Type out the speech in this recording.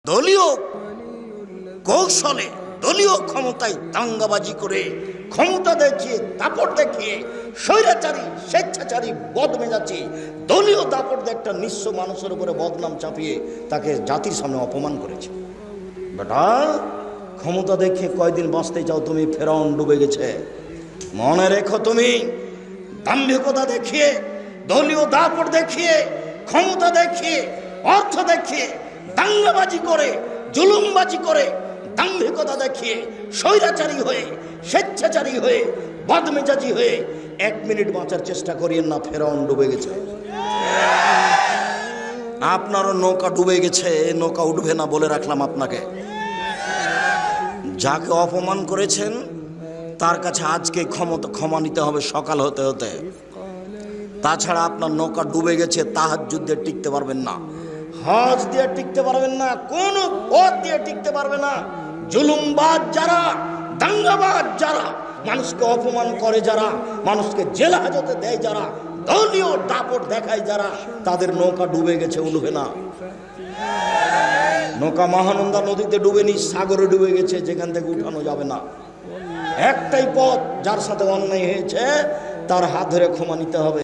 দলীয় কৌশলে দলীয় ক্ষমতায় দাঙ্গাবাজি করে ক্ষমতা দেখিয়ে দাপট দেখিয়ে স্বৈরাচারী স্বেচ্ছাচারী বদমেজাজি দলীয় দাপট দিয়ে একটা নিঃস্ব মানুষের উপরে বদনাম চাপিয়ে তাকে জাতির সামনে অপমান করেছে। বেটা, ক্ষমতা দেখে কয়দিন বাঁচতে চাও তুমি? ফেরাউন ডুবে গেছে। মনে রেখো, তুমি দাম্ভিকতা দেখিয়ে দলীয় দাপট দেখিয়ে ক্ষমতা দেখিয়ে অর্থ দেখিয়ে দাঙ্গাবাজি করে জুলুমবাজি করে দাম্ভিকতা দেখিয়ে স্বৈরাচারী হয়ে স্বেচ্ছাচারী হয়ে বদমেজাজি হয়ে 1 মিনিট বাঁচার চেষ্টা করিয়েন না। ফেরাউন ডুবে গেছে। আপনারও নৌকা ডুবে গেছে, নৌকা উঠবে না বলে রাখলাম আপনাকে। যাকে অপমান করেছেন তার কাছে আজকে ক্ষমা নিতে হবে সকাল হতে হতে। তাছাড়া আপনার নৌকা ডুবে গেছে, তাহাজ্জুদ দিয়ে টিকতে পারবেন না, হজ দিয়ে টিকতে পারবেন না, কোন পথ দিয়ে টিকতে পারবে না। জুলুমবাজ যারা, দাঙ্গাবাজ যারা, মানুষকে অপমান করে যারা, মানুষকে জেল হাজতে দেয় যারা, দলীয় দাপট দেখায় যারা, তাদের নৌকা ডুবে গেছে, উঠবে না। নৌকা মহানন্দা নদীতে ডুবেনি, সাগরে ডুবে গেছে, যেখান থেকে উঠানো যাবে না। একটাই পথ, যার সাথে অন্যায় হয়েছে তার হাত ধরে ক্ষমা নিতে হবে।